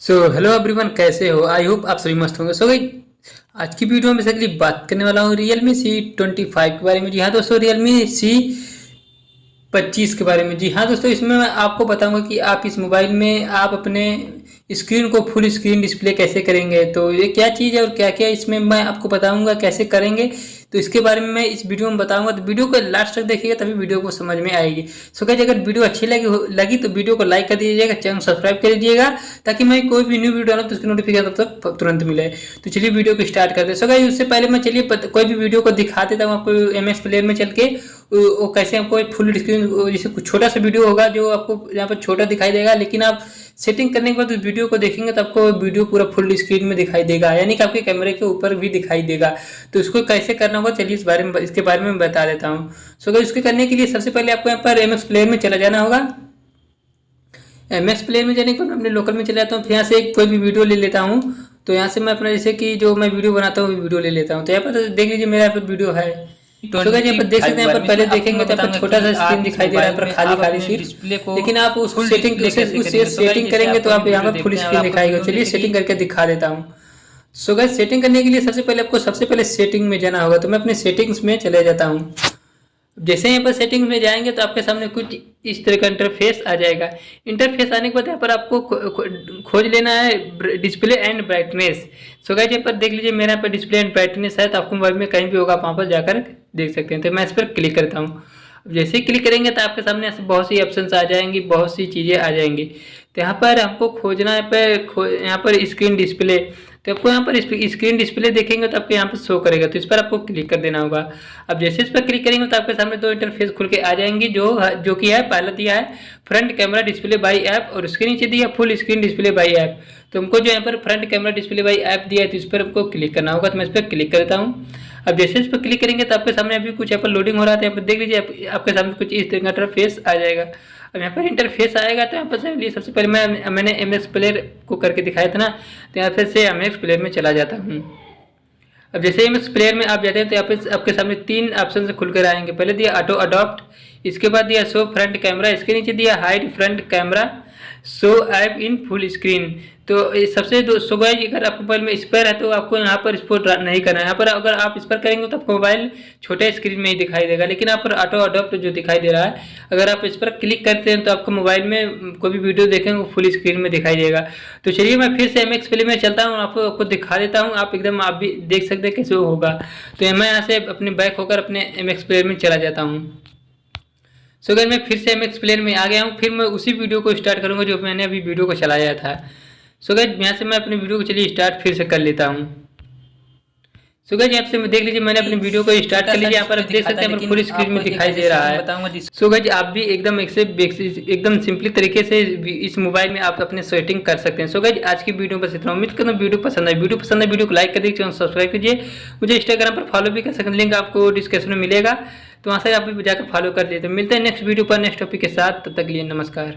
Hello everyone, कैसे हो? I hope आप सभी मस्त होंगे। भाई आज की वीडियो में बेसिकली बात करने वाला हूँ Realme C25 के बारे में। जी हाँ दोस्तों, Realme C25 के बारे में। जी हाँ दोस्तों, इसमें मैं आपको बताऊंगा कि आप इस मोबाइल में आप अपने स्क्रीन को फुल स्क्रीन डिस्प्ले कैसे करेंगे। तो ये क्या चीज़ है और क्या क्या इसमें मैं आपको बताऊंगा कैसे करेंगे। तो इसके बारे में मैं इस वीडियो में बताऊंगा, तो वीडियो को लास्ट तक देखिएगा तभी वीडियो को समझ में आएगी। गाइस, अगर वीडियो अच्छी लगी तो वीडियो को लाइक कर दीजिएगा, चैनल सब्सक्राइब कर दीजिएगा ताकि मैं कोई भी न्यू वीडियो डालूं तो उसकी नोटिफिकेशन तब तक तुरंत मिले। तो चलिए वीडियो को स्टार्ट करते हैं। गाइस, उससे पहले मैं चलिए कोई भी वीडियो को दिखा देता हूँ आपको एमएक्स प्लेयर में चल के। वो कैसे आपको फुल स्क्रीन, जैसे कुछ छोटा सा वीडियो होगा जो आपको यहाँ पर छोटा दिखाई देगा, लेकिन आप सेटिंग करने के बाद उस वीडियो को देखेंगे तो आपको वीडियो पूरा फुल स्क्रीन में दिखाई देगा, यानी कि आपके कैमरे के ऊपर भी दिखाई देगा। तो इसको कैसे करना होगा चलिए इसके बारे में बता देता हूँ। गाइस, इसके करने के लिए सबसे पहले आपको यहाँ पर एमएक्स प्लेयर में चला जाना होगा। एमएक्स प्लेयर में जाने के बाद मैं अपने लोकल में चला जाता हूँ। फिर यहाँ से कोई भी वीडियो ले लेता हूँ। तो यहाँ से मैं अपना जैसे कि जो मैं वीडियो बनाता हूँ वीडियो ले लेता हूँ। तो यहाँ पर देख लीजिए मेरा यहाँ पर वीडियो है। तो गाइस, यहाँ पर देख सकते हैं, यहाँ पर पहले देखेंगे तो यहाँ पर छोटा सा स्क्रीन दिखाई दे रहा है, पर खाली खाली सिर्फ। लेकिन आप उस सेटिंग करेंगे तो आप यहाँ पर फुल स्क्रीन दिखाएगा। चलिए सेटिंग करके दिखा देता हूँ। गाइस, सेटिंग करने के लिए सबसे पहले सेटिंग में जाना होगा। तो मैं अपने सेटिंग्स में चले जाता हूँ। जैसे यहाँ पर सेटिंग में जाएंगे तो आपके सामने कुछ इस तरह का इंटरफेस आ जाएगा। इंटरफेस आने के बाद यहाँ पर आपको खोज लेना है डिस्प्ले एंड ब्राइटनेस। गाइस, यहाँ पर देख लीजिए मेरा यहाँ पर डिस्प्ले एंड ब्राइटनेस है, तो आपको मोबाइल में कहीं भी होगा आप वहाँ पर जाकर देख सकते हैं। तो मैं इस पर क्लिक करता हूँ। जैसे ही क्लिक करेंगे तो आपके सामने ऐसे बहुत सी ऑप्शंस आ जाएंगी, बहुत सी चीज़ें आ जाएंगी। तो यहाँ पर हमको खोजना है यहाँ पर स्क्रीन डिस्प्ले। तो आपको यहाँ पर स्क्रीन डिस्प्ले देखेंगे तो आपको यहाँ पर शो करेगा, तो इस पर आपको क्लिक कर देना होगा। अब जैसे इस पर क्लिक करेंगे तो आपके सामने दो इंटरफेस खुल के आ जाएंगी, जो कि है पहला दिया है front camera display by app, और उसके नीचे दिया full screen display by app. तो हमको जो यहाँ पर front camera display by app दिया है तो इस पर आपको क्लिक करना होगा। तो मैं इस पर क्लिक करता हूँ। अब जैसे इस पर क्लिक करेंगे तो आपके सामने अभी कुछ यहाँ पर लोडिंग हो रहा था। यहाँ पर देख लीजिए आपके सामने कुछ इस तरह का इंटरफेस आ जाएगा। अब यहाँ पर इंटरफेस आएगा तो यहाँ पर सबसे पहले मैंने एमएक्स प्लेयर को करके दिखाया था ना, तो यहाँ पर से एमएक्स प्लेयर में चला जाता हूँ। अब जैसे एमएक्स प्लेयर में आप जाते हैं तो यहाँ पे आपके सामने तीन ऑप्शन से खुलकर आएंगे। पहले दिया ऑटो अडॉप्ट, इसके बाद दिया शो फ्रंट कैमरा, इसके नीचे दिया hide front camera, show app in full screen. तो सबसे सो गाइस, अगर आपके मोबाइल में इस पर है तो आपको यहाँ पर इस पर नहीं करना है। यहाँ पर अगर आप इस पर करेंगे तो आपको मोबाइल छोटे स्क्रीन में ही दिखाई देगा, लेकिन यहाँ पर ऑटो अडॉप्ट जो दिखाई दे रहा है, अगर आप इस पर क्लिक करते हैं तो आपको मोबाइल में कोई भी वीडियो देखेंगे वो फुल स्क्रीन में दिखाई देगा। तो चलिए मैं फिर से एमएक्स प्लेयर में चलता हूँ, आपको दिखा देता हूँ। आप भी देख सकते हैं कैसे होगा। तो मैं यहाँ से अपने बैक होकर अपने एमएक्स प्लेयर में चला जाता हूँ। गाइस, मैं फिर से एमएक्स प्लेयर में आ गया हूँ। फिर मैं उसी वीडियो को स्टार्ट करूँगा जो मैंने अभी वीडियो को चलाया था। गाइस, यहाँ से मैं अपने वीडियो को चलिए स्टार्ट फिर से कर लेता हूँ। गाइस, यहाँ से देख लीजिए मैंने अपनी वीडियो को स्टार्ट कर लिया। यहाँ पर देख सकते हैं फुल स्क्रीन में दिखाई दे रहा है। गाइस, आप भी एकदम सिंपली तरीके से इस मोबाइल में आप अपने सेटिंग कर सकते हैं। गाइस, आज की वीडियो बस इतना। उम्मीद करता हूँ वीडियो पसंद है। वीडियो को लाइक कर दीजिए, चैनल सब्सक्राइब कीजिए। मुझे इंस्टाग्राम पर फॉलो भी कर सकते हैं, लिंक आपको डिस्क्रिप्शन में मिलेगा, तो वहाँ से आप भी जाकर फॉलो कर लीजिए। तो मिलते हैं नेक्स्ट वीडियो पर नेक्स्ट टॉपिक के साथ। तब तक के लिए नमस्कार।